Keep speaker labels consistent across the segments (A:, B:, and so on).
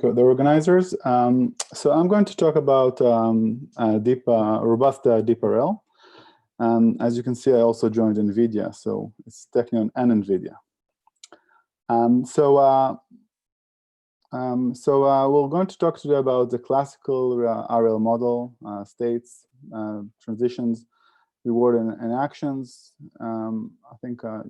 A: the organizers. So I'm going to talk about robust DeepRL. As you can see, I also joined NVIDIA, so it's Technion and NVIDIA. We're going to talk today about the classical RL model, states, transitions, reward and actions. I think I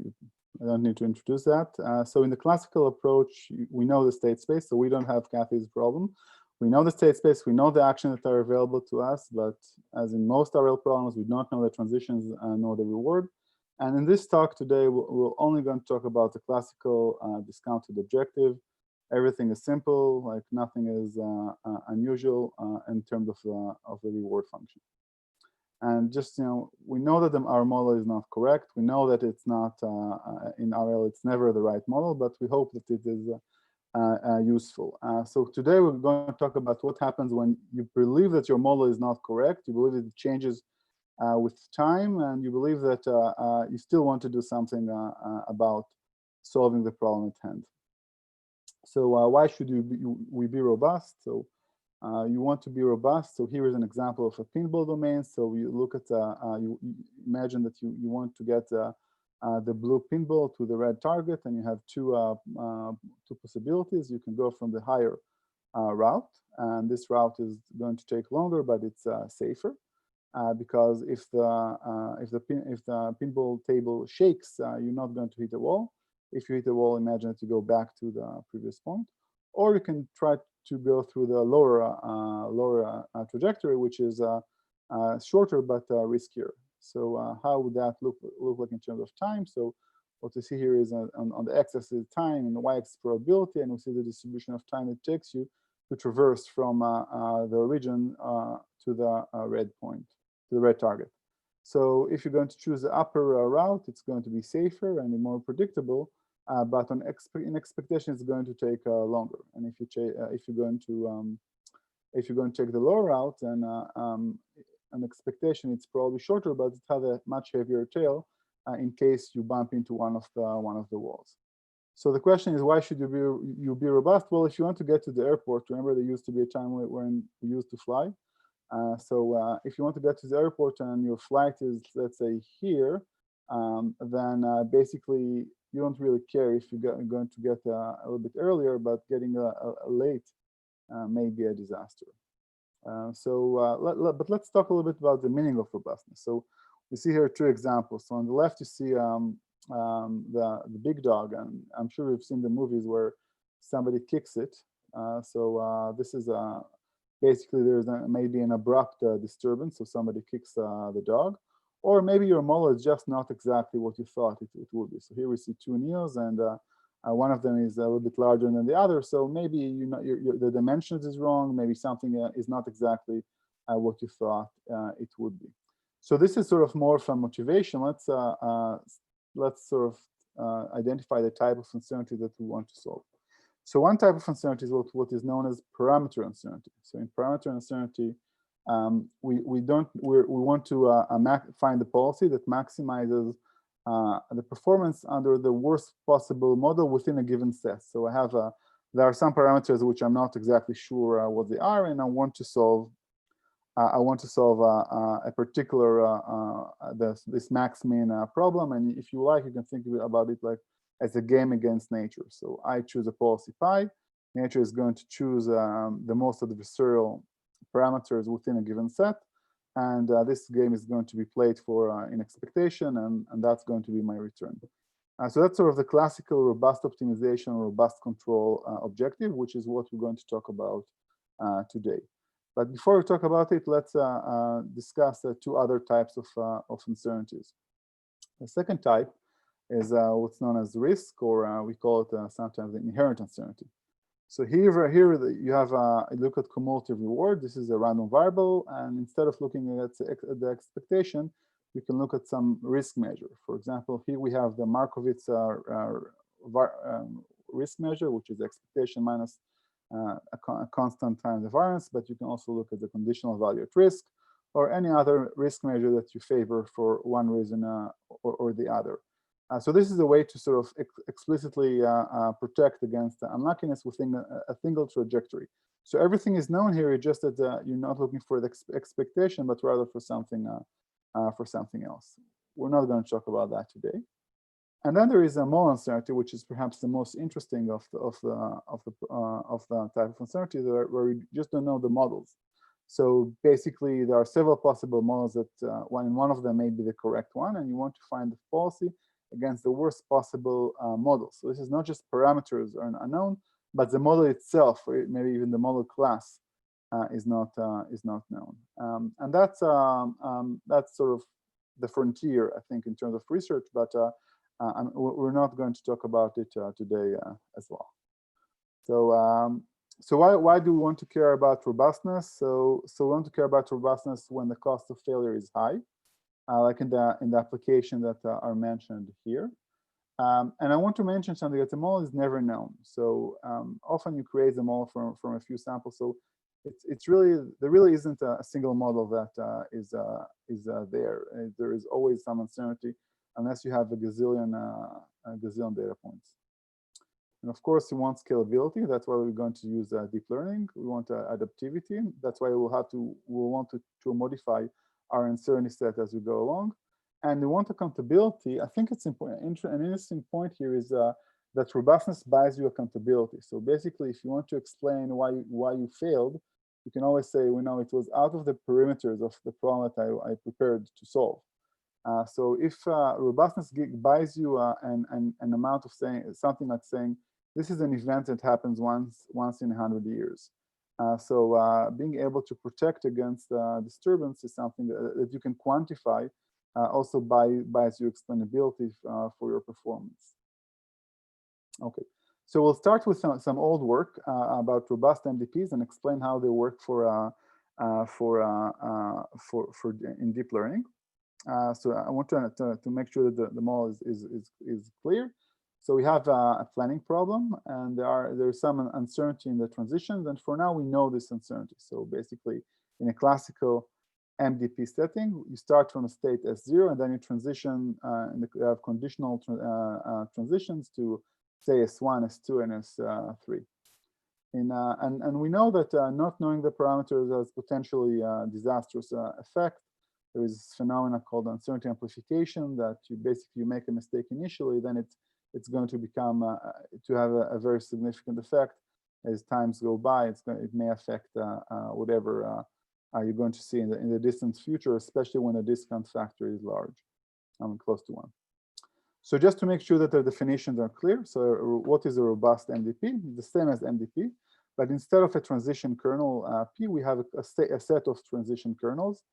A: don't need to introduce that. So in the classical approach, we know the state space, so we don't have Kathy's problem. We know the state space, we know the actions that are available to us, but as in most RL problems, we don't know the transitions nor the reward. And in this talk today, we're only going to talk about the classical discounted objective. Everything is simple, like nothing is unusual in terms of the reward function. And just, we know that our model is not correct. We know that it's not, in RL, it's never the right model, but we hope that it is useful. So today we're going to talk about what happens when you believe that your model is not correct, you believe that it changes with time, and you believe that you still want to do something about solving the problem at hand. So why should we be robust? So you want to be robust. So here is an example of a pinball domain. So you look at, you imagine that you want to get the blue pinball to the red target, and you have two possibilities. You can go from the higher route, and this route is going to take longer, but it's safer because if the pinball table shakes, you're not going to hit a wall. If you hit a wall, imagine that you go back to the previous point. Or you can try to go through the lower trajectory, which is shorter but riskier. So how would that look like in terms of time? So what we see here is on the x-axis is time, and the y-axis probability, and we see the distribution of time it takes you to traverse from the origin to the red point, to the red target. So if you're going to choose the upper route, it's going to be safer and more predictable. But in expectation, it's going to take longer. And if you're going to take the lower route, then an expectation it's probably shorter, but it has a much heavier tail in case you bump into one of the walls. So the question is, why should you be robust? Well, if you want to get to the airport, remember there used to be a time when we used to fly. So if you want to get to the airport and your flight is, let's say, here, then basically you don't really care if you're going to get a little bit earlier, but getting late may be a disaster. But let's talk a little bit about the meaning of robustness. So we see here two examples. So on the left, you see the big dog, and I'm sure you've seen the movies where somebody kicks it. This is basically there's maybe an abrupt disturbance, so somebody kicks the dog. Or maybe your model is just not exactly what you thought it would be. So here we see two neos, and one of them is a little bit larger than the other. So maybe the dimensions is wrong. Maybe something is not exactly what you thought it would be. So this is sort of more from motivation. Let's sort of identify the type of uncertainty that we want to solve. So one type of uncertainty is what is known as parameter uncertainty. So in parameter uncertainty, we want to find the policy that maximizes the performance under the worst possible model within a given set. So there are some parameters which I'm not exactly sure what they are, and I want to solve a particular this max-min problem. And if you like, you can think about it like as a game against nature. So I choose a policy pi. Nature is going to choose the most adversarial parameters within a given set, and this game is going to be played for in expectation, and that's going to be my return. So that's sort of the classical robust optimization, robust control objective, which is what we're going to talk about today. But before we talk about it, let's discuss two other types of uncertainties. The second type is what's known as risk, or we call it sometimes the inherent uncertainty. So here you have a look at cumulative reward. This is a random variable, and instead of looking at the expectation, you can look at some risk measure. For example, here we have the Markowitz risk measure, which is expectation minus a constant times the variance, but you can also look at the conditional value at risk, or any other risk measure that you favor for one reason or the other. So this is a way to sort of explicitly protect against unluckiness within a single trajectory. So everything is known here, it's just that you're not looking for the expectation, but rather for something else. We're not going to talk about that today. And then there is a model uncertainty, which is perhaps the most interesting of the type of uncertainty, where we just don't know the models. So basically, there are several possible models that one of them may be the correct one, and you want to find the policy against the worst possible model. So this is not just parameters are unknown, but the model itself, or maybe even the model class, is not known. And that's sort of the frontier, I think, in terms of research. But we're not going to talk about it today as well. So why do we want to care about robustness? So we want to care about robustness when the cost of failure is high, like in the application that are mentioned here. And I want to mention something that the model is never known. So often you create the model from a few samples. So there really isn't a single model that is there. There is always some uncertainty unless you have a gazillion data points. And of course, we want scalability. That's why we're going to use deep learning. We want adaptivity. That's why we'll want to modify our uncertainty set as we go along. And we want accountability. I think it's important. An interesting point here is that robustness buys you accountability. So basically, if you want to explain why you failed, you can always say, we know it was out of the perimeters of the problem that I prepared to solve. So if robustness buys you an amount of saying something like saying, this is an event that happens once in 100 years. So being able to protect against disturbance is something that you can quantify, also buys you explainability for your performance. Okay, so we'll start with some old work about robust MDPs and explain how they work in deep learning. So I want to make sure that the model is clear. So we have a planning problem, and there's some uncertainty in the transitions, and for now we know this uncertainty. So basically, in a classical MDP setting, you start from a state S0, and then you transition, you have conditional transitions to say S1, S2, and S3. And we know that not knowing the parameters has potentially disastrous effect. There is this phenomena called uncertainty amplification that you make a mistake initially, then it's going to become to have a very significant effect as times go by. It may affect whatever you're going to see in the distant future, especially when the discount factor is large, close to 1. So just to make sure that the definitions are clear, so what is a robust MDP? The same as MDP, but instead of a transition kernel P, we have a set of transition kernels,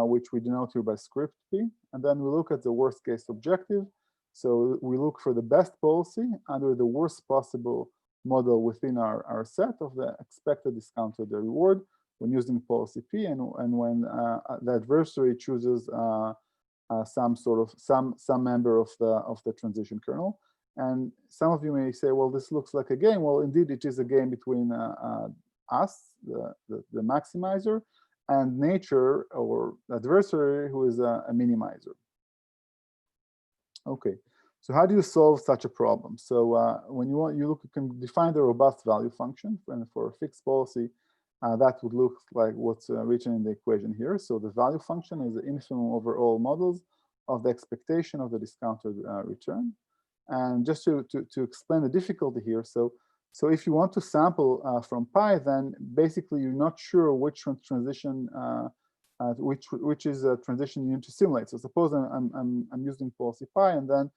A: which we denote here by script P. And then we look at the worst case objective. So we look for the best policy under the worst possible model within our set of the expected discounted reward when using policy P, and when the adversary chooses some member of the transition kernel. And some of you may say, well, this looks like a game. Well, indeed, it is a game between us, the maximizer, and nature, or adversary, who is a minimizer. Okay, so how do you solve such a problem? So when you can define the robust value function, and for a fixed policy, that would look like what's written in the equation here. So the value function is the infimum over all models of the expectation of the discounted return. And just to explain the difficulty here, so if you want to sample from pi, then basically you're not sure which transition, which is a transition you need to simulate. So suppose I'm using policy pi, and then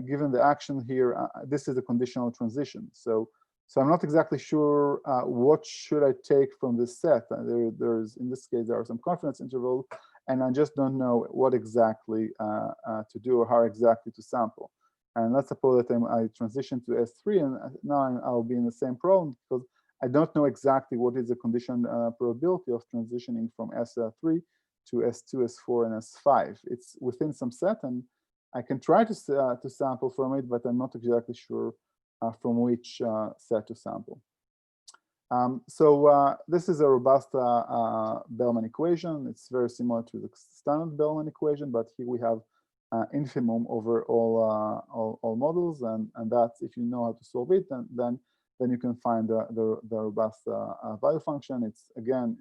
A: given the action here, this is a conditional transition. So I'm not exactly sure what should I take from this set. There's in this case there are some confidence intervals, and I just don't know what exactly to do or how exactly to sample. And let's suppose that I transition to S3, and now I'll be in the same problem because I don't know exactly what is the condition probability of transitioning from S3 to S2, S4, and S5. It's within some set, and I can try to sample from it, but I'm not exactly sure from which set to sample. So this is a robust Bellman equation. It's very similar to the standard Bellman equation, but here we have infimum over all models, and that's, if you know how to solve it, then you can find the robust value function. It's again,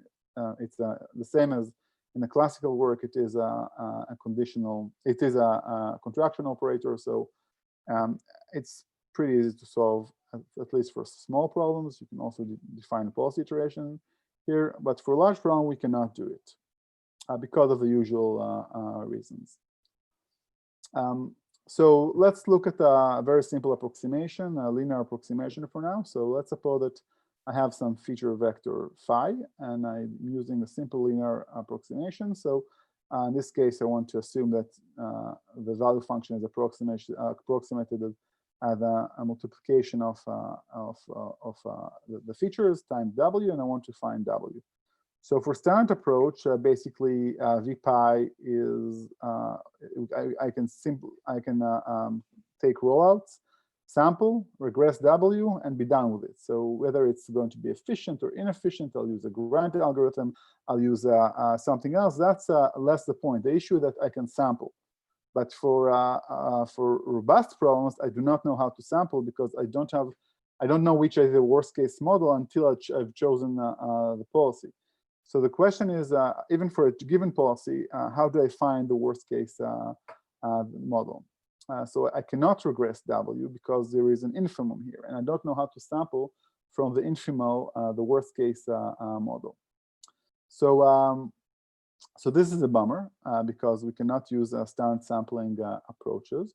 A: it's the same as in the classical work. It is a conditional. It is a contraction operator, so it's pretty easy to solve, at least for small problems. You can also define a policy iteration here, but for large problem, we cannot do it because of the usual reasons. So let's look at a very simple approximation, a linear approximation for now. So let's suppose that I have some feature vector phi, and I'm using a simple linear approximation. So in this case, I want to assume that the value function is approximated as a multiplication of the features times w, and I want to find w. So for standard approach, basically v pi is I can take rollouts, sample, regress w, and be done with it. So whether it's going to be efficient or inefficient, I'll use a Grant algorithm, I'll use something else. That's less the point. The issue is that I can sample. But for robust problems, I do not know how to sample because I don't know which is the worst case model until I've chosen the policy. So the question is, even for a given policy, how do I find the worst case model? So I cannot regress W because there is an infimum here, and I don't know how to sample from the infimal, the worst case model. So so this is a bummer because we cannot use standard sampling approaches,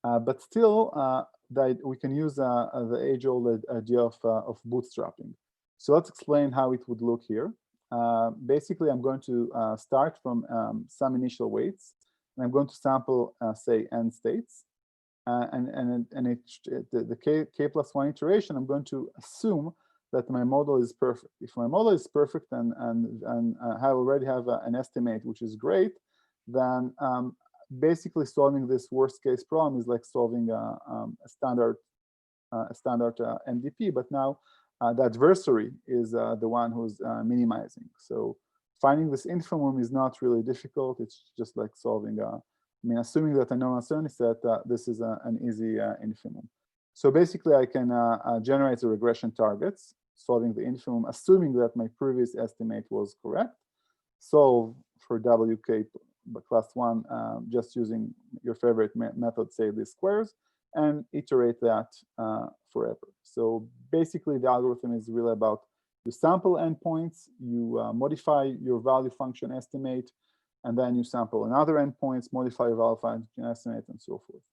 A: but still we can use the age-old idea of bootstrapping. So let's explain how it would look here. Basically, I'm going to start from some initial weights, and I'm going to sample, say, n states. And the k plus 1 iteration, I'm going to assume that my model is perfect. If my model is perfect and I already have an estimate, which is great, then basically solving this worst case problem is like solving a standard MDP, but now the adversary is the one who's minimizing. So finding this infimum is not really difficult. It's just like solving, I mean, assuming that I know uncertainty set, this is an easy infimum. So basically, I can generate the regression targets, solving the infimum, assuming that my previous estimate was correct, solve for WK plus 1 just using your favorite method, say least squares, and iterate that forever. So basically, the algorithm is really about you sample endpoints, you modify your value function estimate, and then you sample another endpoints, modify your value function estimate, and so forth.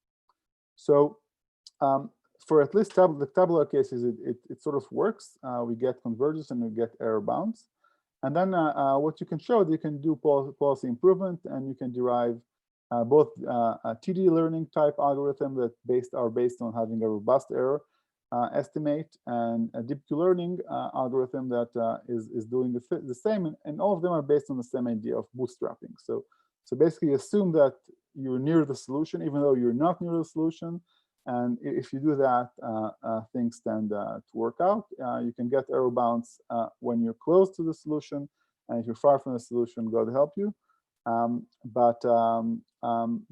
A: So for at least the tabular cases, it sort of works. We get convergence and we get error bounds. And then what you can show is you can do policy improvement, and you can derive both a TD learning type algorithm that are based on having a robust error estimate, and a deep learning algorithm that is doing the same, and all of them are based on the same idea of bootstrapping. So basically assume that you're near the solution, even though you're not near the solution. And if you do that, things tend to work out. You can get error bounds when you're close to the solution, and if you're far from the solution, God help you.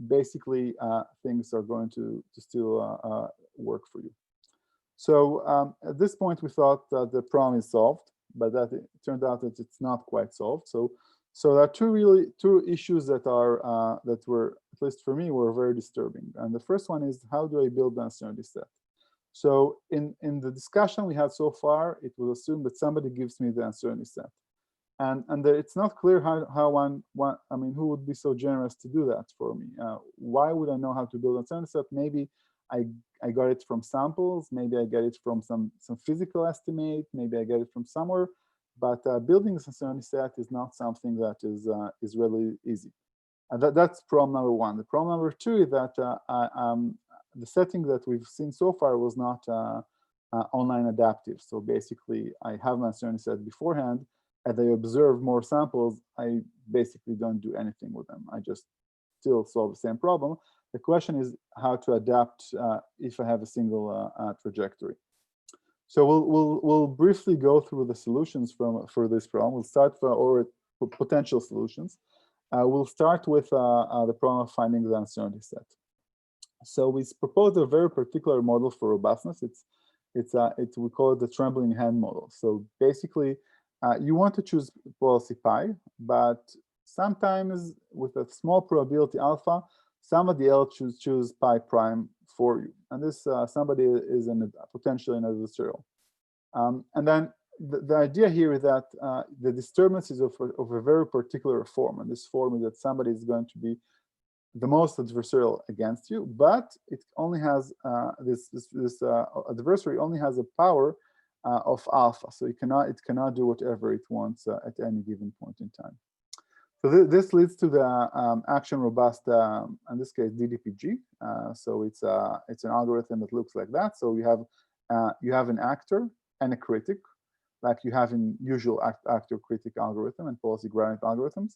A: Basically, things are going to still work for you. So at this point, we thought that the problem is solved, but that it turned out that it's not quite solved. So there are two issues that were, at least for me, were very disturbing. And the first one is, how do I build an uncertainty set? So in the discussion we had so far, it was assumed that somebody gives me the uncertainty set. And it's not clear how I mean, who would be so generous to do that for me? Why would I know how to build an uncertainty set? Maybe I got it from samples, maybe I get it from some physical estimate, maybe I get it from somewhere. But building this uncertainty set is not something that is really easy. And that's problem number one. The problem number two is that the setting that we've seen so far was not online adaptive. So basically, I have my uncertainty set beforehand. As I observe more samples, I basically don't do anything with them. I just still solve the same problem. The question is how to adapt if I have a single trajectory. So we'll briefly go through the solutions for this problem. We'll start for potential solutions, We'll start with the problem of finding the uncertainty set. So we proposed a very particular model for robustness. We call it the trembling hand model. So basically, you want to choose policy pi, but sometimes with a small probability alpha, somebody else choose pi prime for you, and this somebody is potentially an adversarial. And then the idea here is that the disturbance is of a very particular form, and this form is that somebody is going to be the most adversarial against you, but it only has this adversary only has a power of alpha, so it cannot do whatever it wants at any given point in time. So this leads to the action robust, in this case DDPG. So it's an algorithm that looks like that. So you have an actor and a critic, like you have in usual actor critic algorithm and policy gradient algorithms,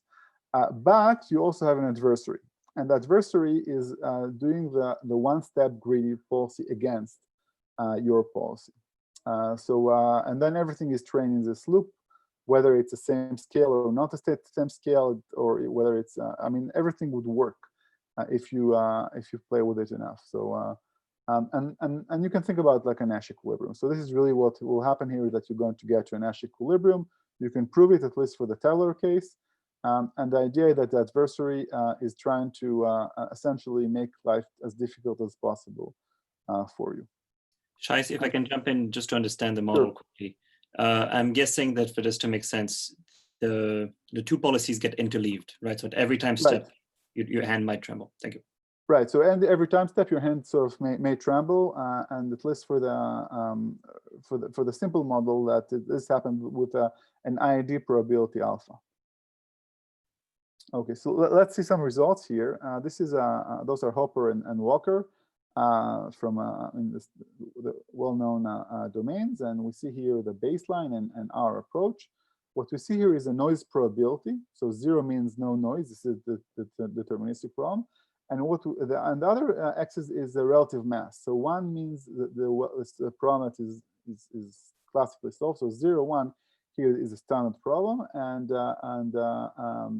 A: but you also have an adversary. And the adversary is doing the one-step greedy policy against your policy. And then everything is trained in this loop, whether it's the same scale or not the same scale, or whether it's, I mean, everything would work if you play with it enough. So and you can think about like a Nash equilibrium. So this is really what will happen here, is that you're going to get to a Nash equilibrium. You can prove it, at least for the Taylor case. And the idea that the adversary is trying to essentially make life as difficult as possible for you.
B: Shie, if I can jump in just to understand the model quickly. I'm guessing that for this to make sense, the two policies get interleaved, right? So at every time step, your hand might tremble. Thank you.
A: Right. So and every time step, your hand sort of may tremble, and at least for the simple model, that this happened with an IID probability alpha. Okay, so let's see some results here. This is those are Hopper and Walker from the well-known domains, and we see here the baseline and our approach. What we see here is a noise probability. So 0 means no noise. This is the deterministic problem. And the other axis is the relative mass. So 1 means the problem that is classically solved. So 0, 1 here is a standard problem, and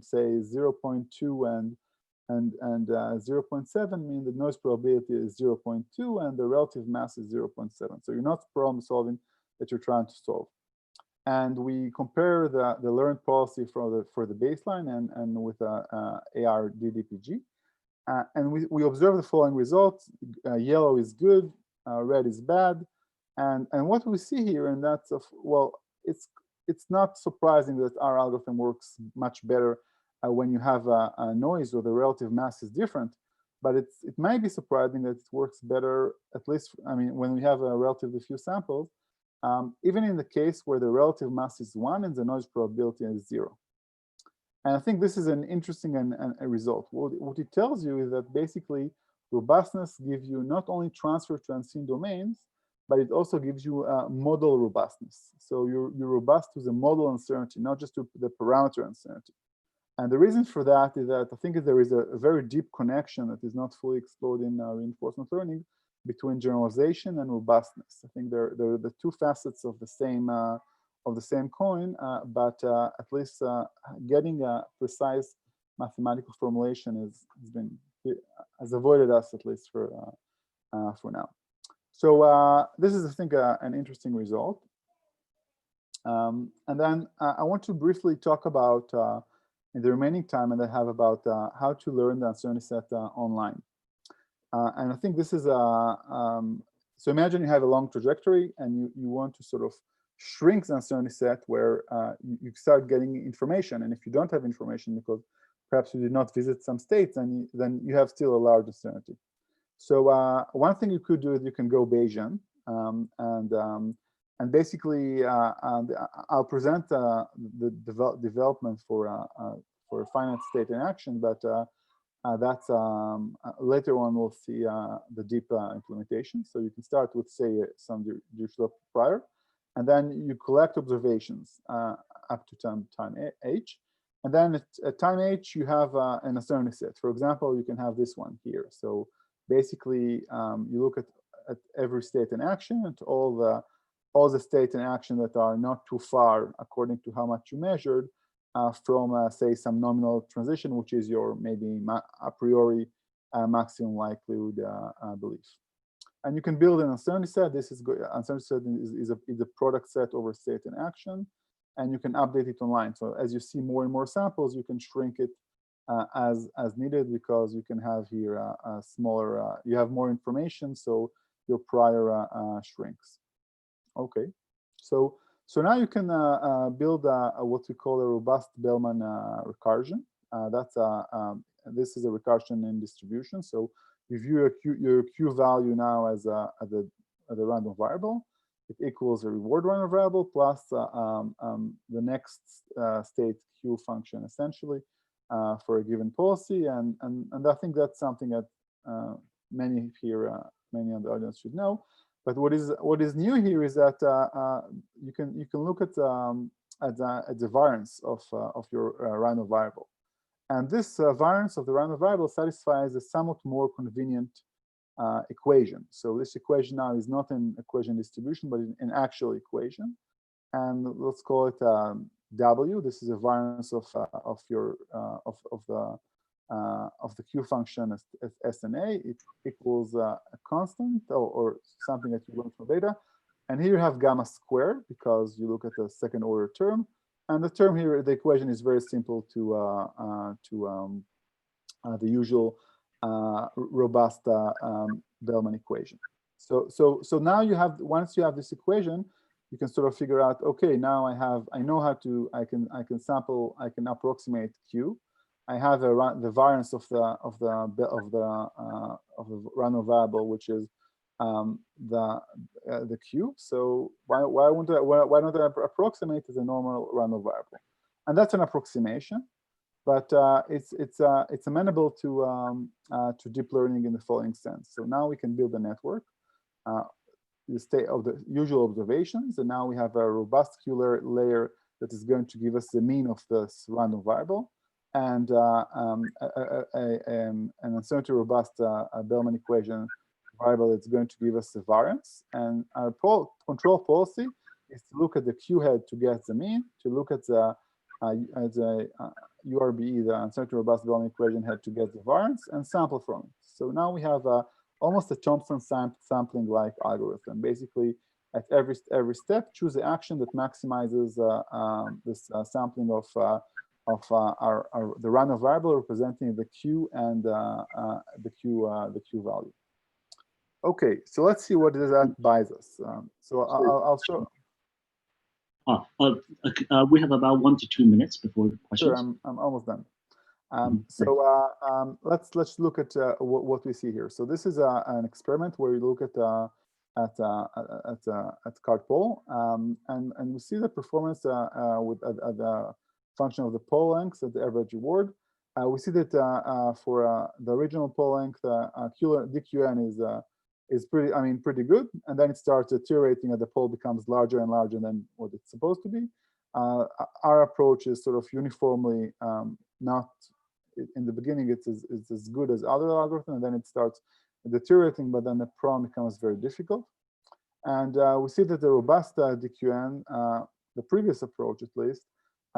A: say 0.2 and 0.7 mean the noise probability is 0.2 and the relative mass is 0.7. So you're not problem solving that you're trying to solve. And we compare the learned policy for the baseline and with AR DDPG. And we observe the following results. Yellow is good, red is bad. And what we see here, and that's, well, it's not surprising that our algorithm works much better when you have a noise or the relative mass is different, but it might be surprising that it works better, at least, I mean, when we have a relatively few samples, even in the case where the relative mass is 1 and the noise probability is 0. And I think this is an interesting a result. What it tells you is that basically robustness gives you not only transfer to unseen domains, but it also gives you model robustness. So you're robust to the model uncertainty, not just to the parameter uncertainty. And the reason for that is that I think there is a very deep connection that is not fully explored in reinforcement learning between generalization and robustness. I think they're the two facets of the same coin, but at least getting a precise mathematical formulation has avoided us, at least for now. So this is, I think, an interesting result. And then I want to briefly talk about, in the remaining time that I have, about how to learn the uncertainty set online. And I think this is so imagine you have a long trajectory and you want to sort of shrink the uncertainty set where you start getting information. And if you don't have information because perhaps you did not visit some states, then you have still a large uncertainty. So one thing you could do is you can go Bayesian, and basically I'll present the development for a finite state in action, but that's later on we'll see the deep implementation. So you can start with, say, some Dirichlet prior, and then you collect observations up to time h. And then at time h, you have an uncertainty set. For example, you can have this one here. So basically, you look at every state in action and all the states in action that are not too far according to how much you measured, from, say, some nominal transition, which is your maybe a priori maximum likelihood belief. And you can build an uncertainty set. This is good. Uncertainty set is a product set over state and action, and you can update it online. So as you see more and more samples, you can shrink it as needed, because you can have here a smaller. You have more information, so your prior shrinks. Okay, so now you can build what we call a robust Bellman recursion. This is a recursion in distribution. So you view your Q value now as a random variable. It equals a reward random variable plus the next state Q function, essentially, for a given policy. And I think that's something that many on the audience should know. But what is new here is that you can look at the variance of your random variable. And this variance of the random variable satisfies a somewhat more convenient equation. So this equation now is not an equation distribution, but an actual equation. And let's call it W. This is a variance of the Q function as S and A. It equals a constant or something that you learned from beta. And here you have gamma squared, because you look at the second order term. And the term here, the equation is very simple to the usual robust Bellman equation. So now you have, once you have this equation, you can sort of figure out, okay, now I know how to, I can approximate Q. I have the variance of the random variable, which is the Q. So why don't I approximate as a normal random variable? And that's an approximation, but it's amenable to deep learning in the following sense. So now we can build a network, the state of the usual observations, and now we have a robust Q layer that is going to give us the mean of this random variable, and an uncertainty robust Bellman equation variable that's going to give us the variance. And our control policy is to look at the Q head to get the mean, to look at the URBE, the uncertainty robust Bellman equation head to get the variance, and sample from it. So now we have almost a Thompson sampling-like algorithm. Basically, at every step, choose the action that maximizes this sampling of the random variable representing the Q and the Q value. Okay, so let's see what that buys us. So I'll show.
C: We have about 1 to 2 minutes before the questions.
A: Sure, I'm almost done. So let's look at what we see here. So this is an experiment where we look at card poll, and we see the performance with the function of the poll length at the average reward. We see that for the original poll length, DQN is pretty good, and then it starts deteriorating as the poll becomes larger and larger than what it's supposed to be. Our approach is sort of uniformly not in the beginning. It's as good as other algorithms, and then it starts deteriorating, but then the problem becomes very difficult. And we see that the robust DQN, the previous approach at least,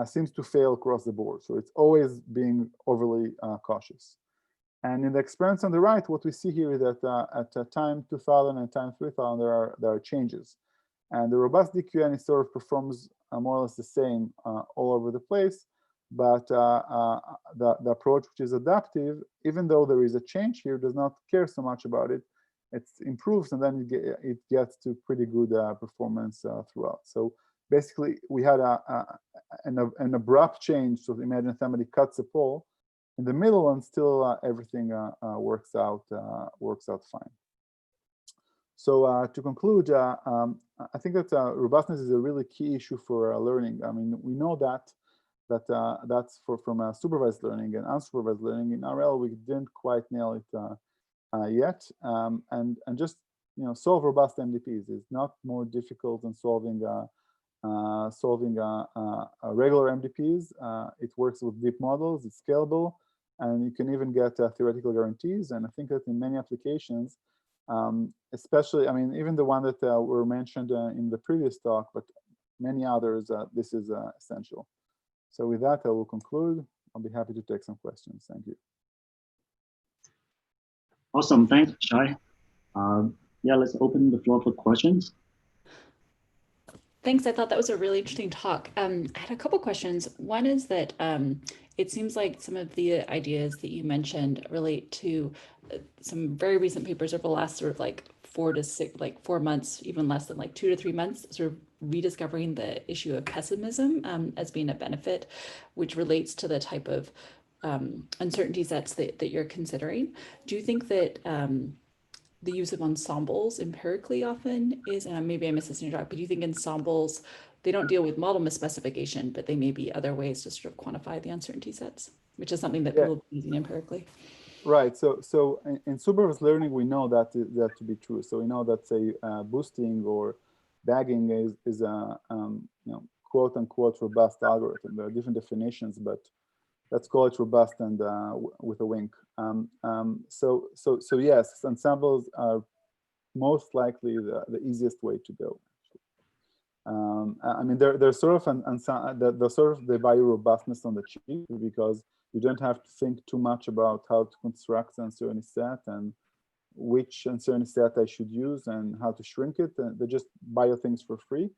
A: seems to fail across the board. So it's always being overly cautious. And in the experiments on the right, what we see here is that at time 2000 and time 3000, there are changes. And the robust DQN sort of performs more or less the same all over the place. But the approach, which is adaptive, even though there is a change here, does not care so much about it. It improves, and then it gets to pretty good performance throughout. So basically, we had an abrupt change. So imagine somebody cuts a poll in the middle, and still everything works out fine. So to conclude, I think that robustness is a really key issue for learning. I mean, we know that's from supervised learning and unsupervised learning. In RL, we didn't quite nail it yet, and just solve robust MDPs is not more difficult than solving regular MDPs. It works with deep models. It's scalable, and you can even get theoretical guarantees. And I think that in many applications, especially, I mean, even the one that were mentioned in the previous talk, but many others, this is essential. So with that, I will conclude. I'll be happy to take some questions. Thank you.
C: Awesome, thanks, Shie. Yeah, let's open the floor for questions.
D: Thanks. I thought that was a really interesting talk. I had a couple questions. One is that it seems like some of the ideas that you mentioned relate to some very recent papers over the last sort of like 4 to 6, like 4 months, even less than like 2 to 3 months, sort of rediscovering the issue of pessimism as being a benefit, which relates to the type of uncertainty sets that you're considering. Do you think that the use of ensembles empirically often is, and maybe I missed this in your talk, but do you think ensembles, they don't deal with model misspecification, but they may be other ways to sort of quantify the uncertainty sets, which is something that people are using empirically?
A: Right. So in supervised learning, we know that to be true. So we know that, say, boosting or bagging is a quote unquote robust algorithm. There are different definitions, but let's call it robust and with a wink. So yes, ensembles are most likely the easiest way to go. I mean, they're sort of they value robustness on the cheap because you don't have to think too much about how to construct the uncertainty set and which uncertainty set I should use and how to shrink it. And they just buy you things for free.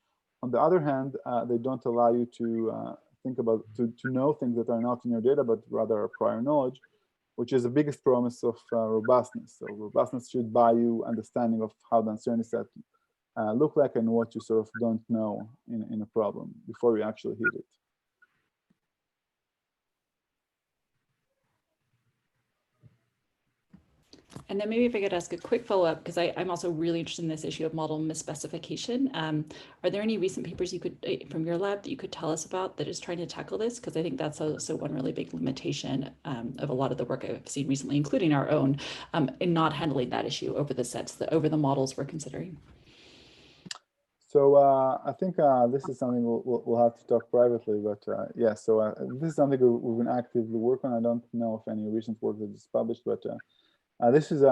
A: On the other hand, they don't allow you to think about to know things that are not in your data, but rather are prior knowledge, which is the biggest promise of robustness. So robustness should buy you understanding of how the uncertainty set look like and what you sort of don't know in a problem before you actually hit it.
D: And then maybe if I could ask a quick follow-up, because I'm also really interested in this issue of model misspecification. Are there any recent papers you could, from your lab, that you could tell us about that is trying to tackle this? Because I think that's also one really big limitation of a lot of the work I've seen recently, including our own, in not handling that issue over the sets, over the models we're considering.
A: So I think this is something we'll have to talk privately, but yeah, so this is something we've been actively working on. I don't know if any recent work that is published, but this is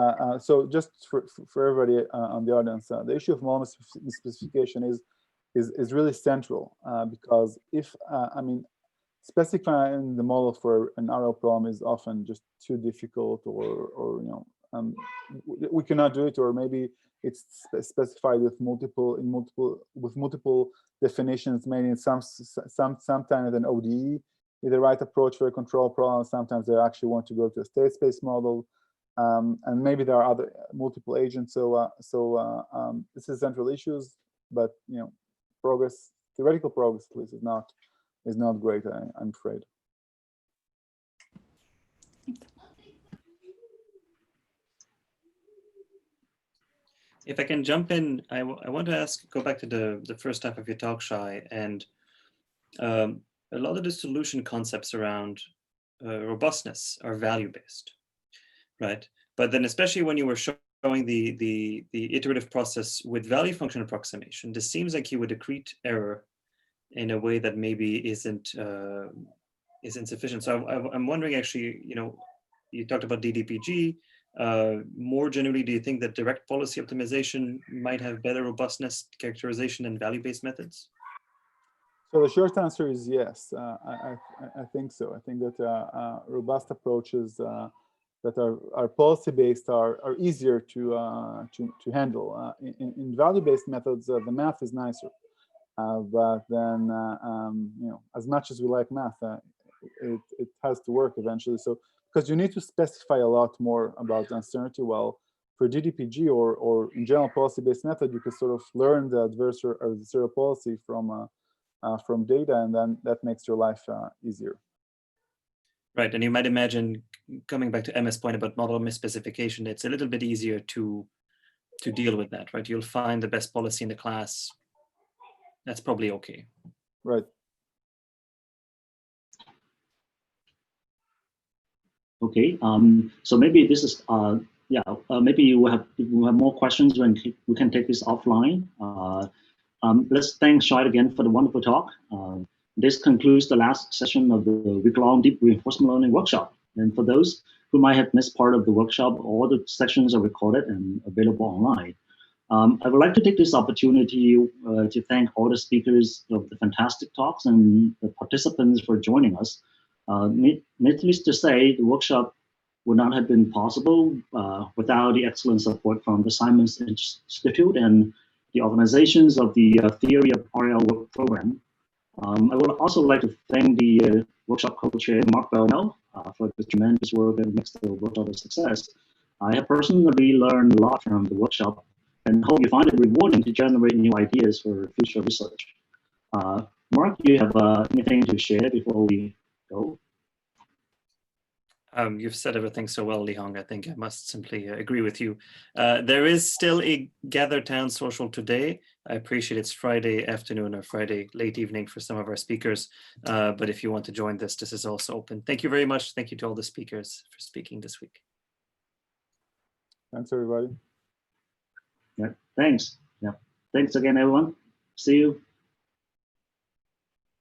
A: so just for everybody on the audience, the issue of model specification is really central because if I mean, specifying the model for an RL problem is often just too difficult, or we cannot do it, or maybe it's specified with multiple definitions, maybe sometimes an ODE is the right approach for a control problem. Sometimes they actually want to go to a state space model. And maybe there are other multiple agents. So this is central issues, but progress, theoretical progress at least, is not great. I'm afraid.
B: If I can jump in, I want to go back to the first half of your talk, Shie, and a lot of the solution concepts around robustness are value-based. Right, but then especially when you were showing the iterative process with value function approximation, this seems like you would accrete error in a way that maybe isn't sufficient. So I'm wondering, actually, you talked about DDPG. More generally, do you think that direct policy optimization might have better robustness characterization than value-based methods?
A: So the short answer is yes. I think so. I think that robust approaches that are policy-based are easier to handle. In value-based methods, the math is nicer, but then as much as we like math, it has to work eventually. So because you need to specify a lot more about uncertainty. Well, for DDPG or in general policy-based method, you can sort of learn the adversarial policy from data, and then that makes your life easier.
B: Right, and you might imagine, coming back to Emma's point about model misspecification, it's a little bit easier to deal with that, right? You'll find the best policy in the class. That's probably okay.
A: Right.
C: Okay. So maybe this is maybe we have more questions when we can take this offline. Let's thank Shie again for the wonderful talk. This concludes the last session of the week-long deep reinforcement learning workshop. And for those who might have missed part of the workshop, all the sessions are recorded and available online. I would like to take this opportunity to thank all the speakers of the fantastic talks and the participants for joining us. Needless to say, the workshop would not have been possible without the excellent support from the Simons Institute and the organizations of the Theory of RL Work Program. I would also like to thank the workshop co-chair, Mark Bellman, for the tremendous work that makes the workshop a success. I have personally learned a lot from the workshop and hope you find it rewarding to generate new ideas for future research. Mark, do you have anything to share before we go?
B: You've said everything so well, Li Hong. I think I must simply agree with you. There is still a Gather Town social today. I appreciate it's Friday afternoon or Friday late evening for some of our speakers. But if you want to join this is also open. Thank you very much. Thank you to all the speakers for speaking this week.
A: Thanks, everybody.
C: Yeah, thanks. Yeah, thanks again, everyone. See you.